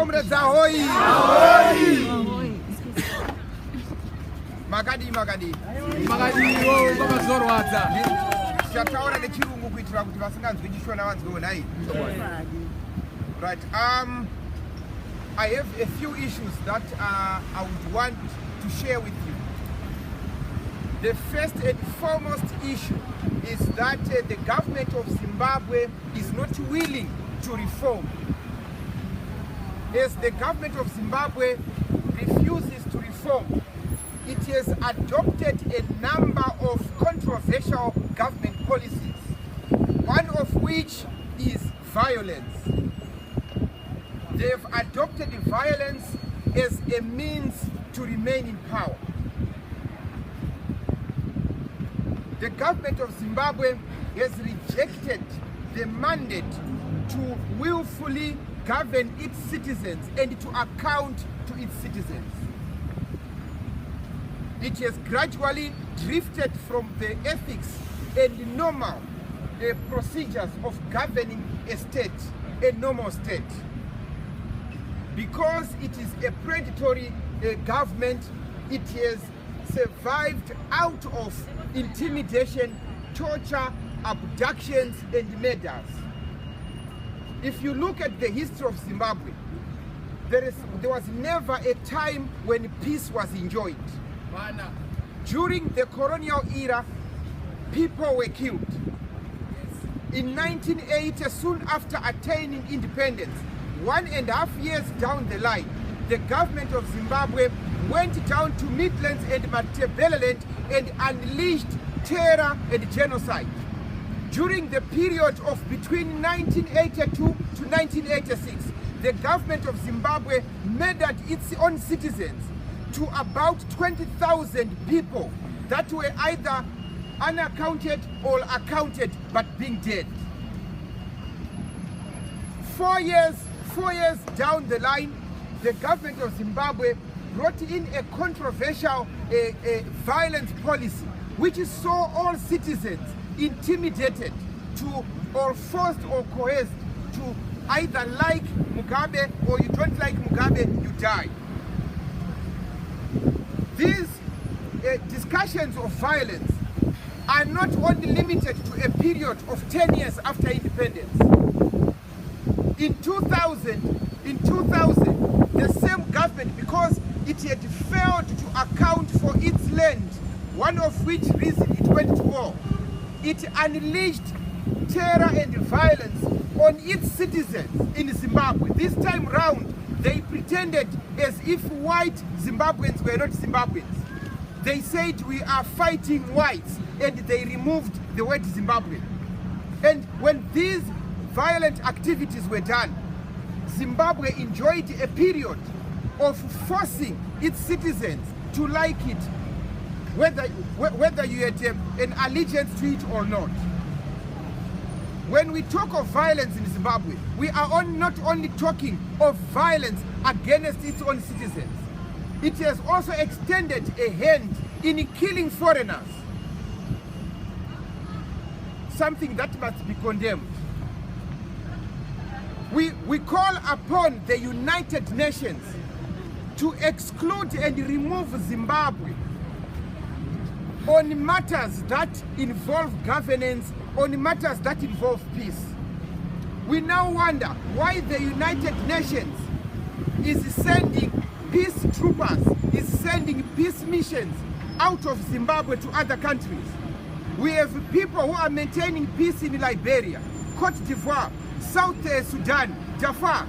Comrades ahoy! Ahoy! Magadi. Magadi wo baba Zvorwadza. Chataura nechirungu kuitira kuti vasinganzwi chishona vanzweonai. Right. I have a few issues that I would want to share with you. The first and foremost issue is that the government of Zimbabwe is not willing to reform. As the government of Zimbabwe refuses to reform, it has adopted a number of controversial government policies, one of which is violence. They've adopted violence as a means to remain in power. The government of Zimbabwe has rejected the mandate to willfully govern its citizens and to account to its citizens. It has gradually drifted from the ethics and normal procedures of governing a state, a normal state. Because it is a predatory government, it has survived out of intimidation, torture, abductions, and murders. If you look at the history of Zimbabwe, there was never a time when peace was enjoyed. During the colonial era, people were killed. In 1980, soon after attaining independence, 1.5 years down the line, the government of Zimbabwe went down to Midlands and Matabeleland and unleashed terror and genocide. During the period of between 1982 to 1986, the government of Zimbabwe murdered its own citizens to about 20,000 people that were either unaccounted or accounted but being dead. 4 years down the line, the government of Zimbabwe brought in a controversial violence policy which saw all citizens intimidated to, or forced or coerced to either like Mugabe or you don't like Mugabe, you die. These discussions of violence are not only limited to a period of 10 years after independence. In 2000, the same government, because it had failed to account for its land, one of which reason it went to war, it unleashed terror and violence on its citizens in Zimbabwe. This time round, they pretended as if white Zimbabweans were not Zimbabweans. They said we are fighting whites, and they removed the word Zimbabwe. And when these violent activities were done, Zimbabwe enjoyed a period of forcing its citizens to like it, whether you had an allegiance to it or not. When we talk of violence in Zimbabwe, we are not only talking of violence against its own citizens. It has also extended a hand in killing foreigners, something that must be condemned. We call upon the United Nations to exclude and remove Zimbabwe on matters that involve governance, on matters that involve peace. We now wonder why the United Nations is sending peace troopers, is sending peace missions out of Zimbabwe to other countries. We have people who are maintaining peace in Liberia, Cote d'Ivoire, South Sudan, Jaffa.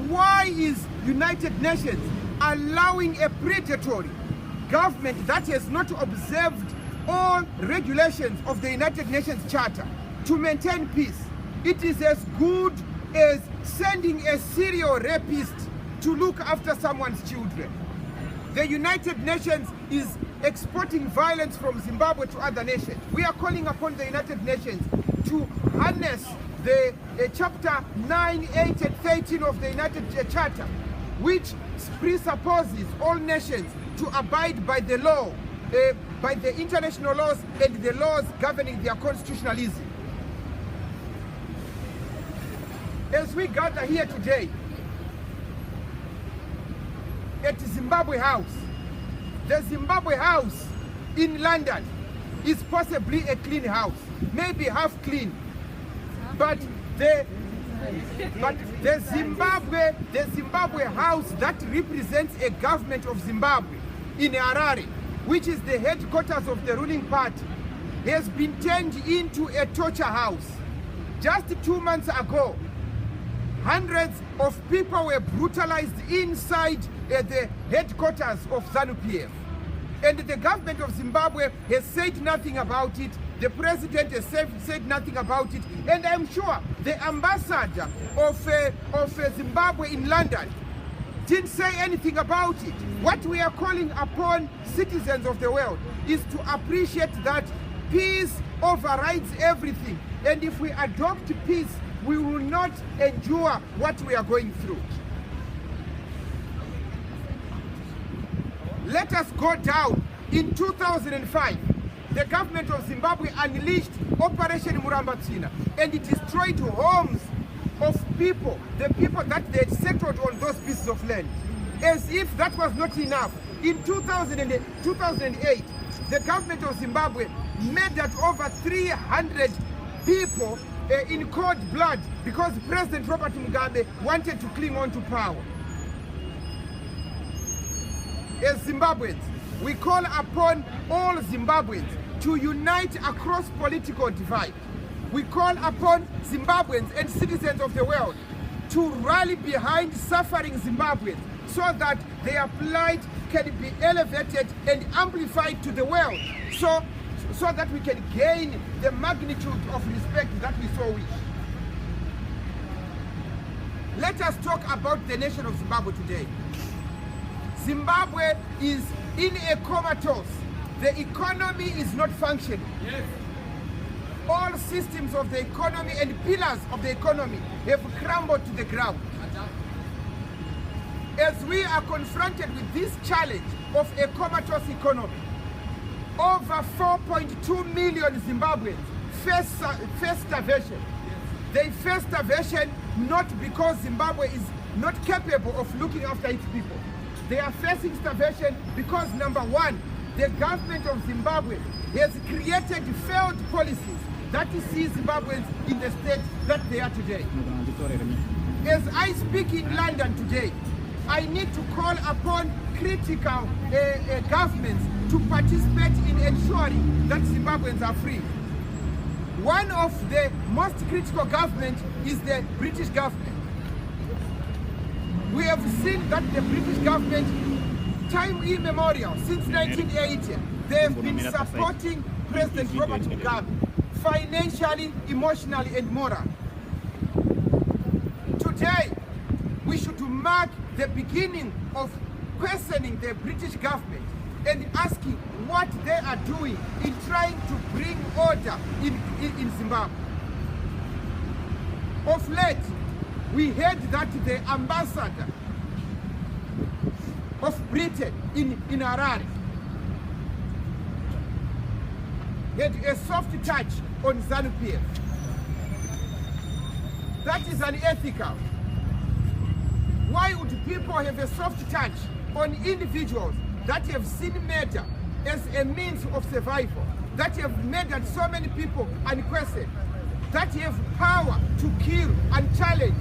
Why is United Nations allowing a predatory government that has not observed all regulations of the United Nations Charter to maintain peace? It is as good as sending a serial rapist to look after someone's children. The United Nations is exporting violence from Zimbabwe to other nations. We are calling upon the United Nations to harness the chapter 9, 8, and 13 of the United Charter, which presupposes all nations to abide by the law, by the international laws and the laws governing their constitutionalism. As we gather here today, at Zimbabwe House. The Zimbabwe House in London is possibly a clean house, maybe half clean, but the Zimbabwe House that represents a government of Zimbabwe in Harare, which is the headquarters of the ruling party, has been turned into a torture house. Just 2 months ago, hundreds of people were brutalized inside the headquarters of ZANU-PF. And the government of Zimbabwe has said nothing about it. The president has said nothing about it. And I'm sure the ambassador of Zimbabwe in London didn't say anything about it. What we are calling upon citizens of the world is to appreciate that peace overrides everything. And if we adopt peace, we will not endure what we are going through. Let us go down. In 2005, the government of Zimbabwe unleashed Operation Murambatsvina, and it destroyed homes of people, the people that they had settled on those pieces of land. As if that was not enough, in 2008, the government of Zimbabwe murdered over 300 people in cold blood because President Robert Mugabe wanted to cling on to power. As Zimbabweans, we call upon all Zimbabweans to unite across political divide. We call upon Zimbabweans and citizens of the world to rally behind suffering Zimbabweans so that their plight can be elevated and amplified to the world, so that we can gain the magnitude of respect that we so wish. Let us talk about the nation of Zimbabwe today. Zimbabwe is in a comatose. The economy is not functioning. Yes. All systems of the economy and pillars of the economy have crumbled to the ground. As we are confronted with this challenge of a comatose economy, over 4.2 million Zimbabweans face starvation. They face starvation not because Zimbabwe is not capable of looking after its people. They are facing starvation because, number one, the government of Zimbabwe has created failed policies that see Zimbabweans in the state that they are today. As I speak in London today, I need to call upon critical governments to participate in ensuring that Zimbabweans are free. One of the most critical governments is the British government. We have seen that the British government, time immemorial, since 1980, they have been supporting President Robert Mugabe financially, emotionally, and morally. Today, we should mark the beginning of questioning the British government and asking what they are doing in trying to bring order in Zimbabwe. Of late, we heard that the ambassador of Britain in Harare had a soft touch on ZANU-PF. That is unethical. Why would people have a soft touch on individuals that have seen murder as a means of survival, that have murdered so many people unquestioned, that have power to kill and challenge?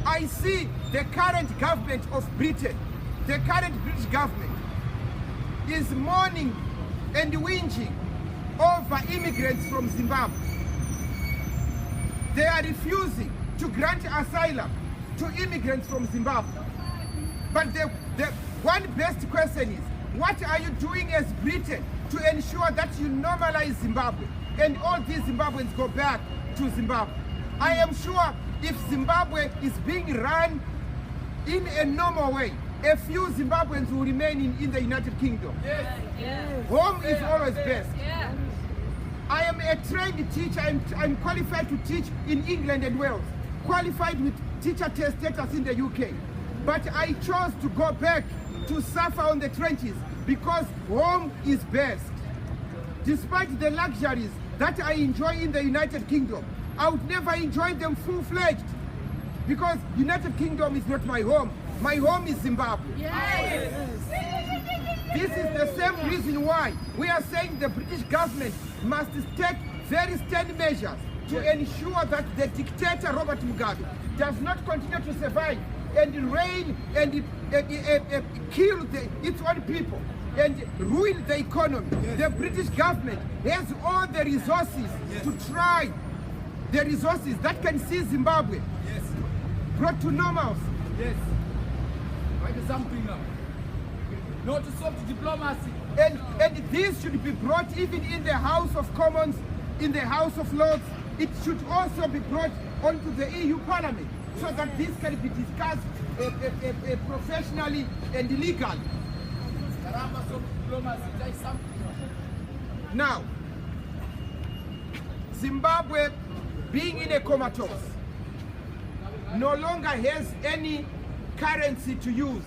I see the current government of Britain, the current British government, is mourning and whinging over immigrants from Zimbabwe. They are refusing to grant asylum to immigrants from Zimbabwe. But the one best question is, what are you doing as Britain to ensure that you normalize Zimbabwe and all these Zimbabweans go back to Zimbabwe? I am sure if Zimbabwe is being run in a normal way, a few Zimbabweans will remain in the United Kingdom. Yes. Yes. Home is always best. Yeah. I am a trained teacher. I'm qualified to teach in England and Wales, qualified with teacher status in the UK. But I chose to go back to suffer on the trenches because home is best. Despite the luxuries that I enjoy in the United Kingdom, I would never enjoy them full-fledged. Because United Kingdom is not my home. My home is Zimbabwe. Yes. This is the same reason why we are saying the British government must take very stern measures to ensure that the dictator Robert Mugabe does not continue to survive and reign and kill its own people and ruin the economy. The British government has all the resources to try, the resources that can see Zimbabwe brought to normalcy. Yes. Like something now. Not to soft diplomacy. And this should be brought even in the House of Commons, in the House of Lords. It should also be brought onto the EU Parliament so that this can be discussed professionally and legally. Now, Zimbabwe, being in a comatose, no longer has any currency to use.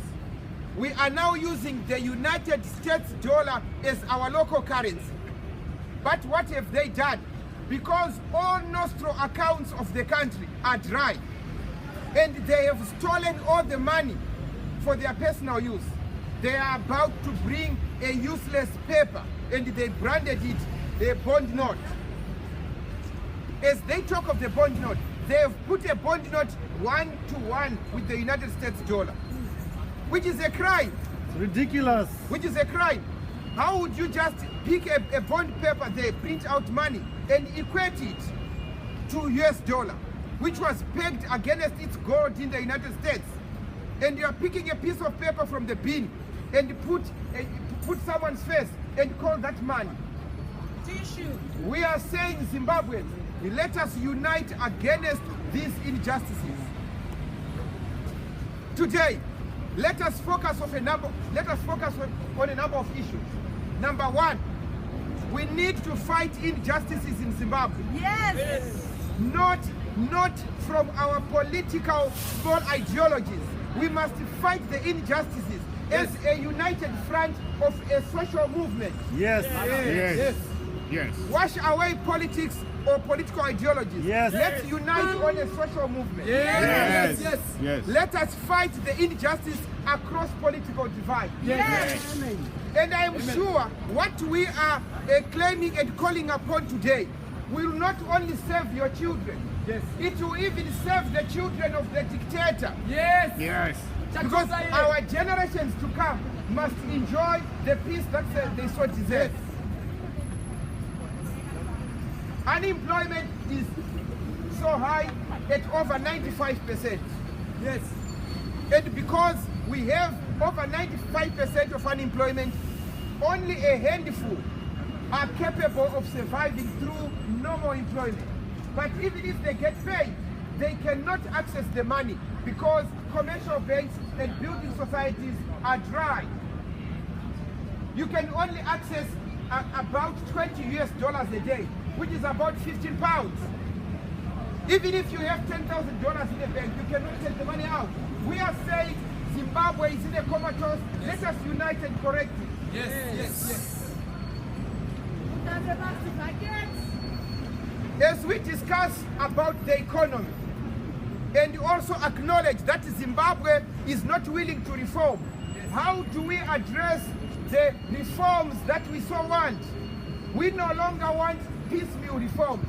We are now using the United States dollar as our local currency. But what have they done? Because all nostro accounts of the country are dry and they have stolen all the money for their personal use. They are about to bring a useless paper and they branded it a bond note. As they talk of the bond note, they have put a bond note 1-to-1 with the United States dollar, which is a crime. Ridiculous. Which is a crime. How would you just pick a bond paper there, print out money and equate it to US dollar, which was pegged against its gold in the United States, and you are picking a piece of paper from the bin and put someone's face and call that money? Tissue. We are saying, Zimbabweans, let us unite against these injustices. Today, let us focus on a number of issues. Number one, we need to fight injustices in Zimbabwe. Yes. Not from our political small ideologies. We must fight the injustices as a united front of a social movement. Yes. Yes. Wash away politics or political ideologies. Yes. Let's unite on a social movement. Yes. Let us fight the injustice across political divide. Yes. And I am sure what we are claiming and calling upon today will not only serve your children, it will even serve the children of the dictator. Yes. Because our generations to come must enjoy the peace that they so deserve. Unemployment is so high at over 95%. Yes. And because we have over 95% of unemployment, only a handful are capable of surviving through normal employment. But even if they get paid, they cannot access the money because commercial banks and building societies are dry. You can only access about $20 US a day, which is about 15 pounds. Even if you have $10,000 in the bank, you cannot take the money out. We are saying Zimbabwe is in a comatose. Let us unite and correct it. Yes. As we discuss about the economy and also acknowledge that Zimbabwe is not willing to reform, how do we address the reforms that we so want? We no longer want piecemeal reforms.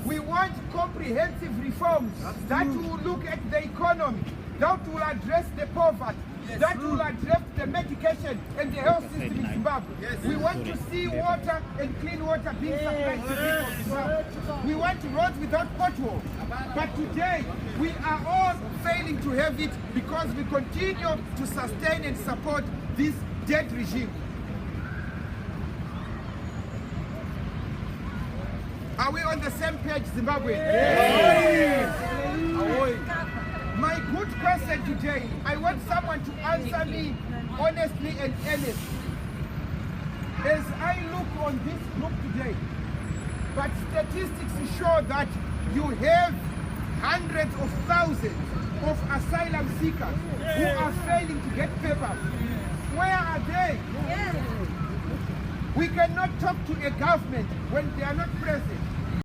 We want comprehensive reforms that will look at the economy, that will address the poverty, that will address the medication and the health system in Zimbabwe. We want to see water and clean water being supplied to people in Zimbabwe. We want roads without potholes. But today, we are all failing to have it because we continue to sustain and support this dead regime. Are we on the same page, Zimbabwe? My good question today, I want someone to answer me honestly and earnestly. As I look on this group today, but statistics show that you have hundreds of thousands of asylum seekers who are failing to get papers. Where are they? We cannot talk to a government when they are not present.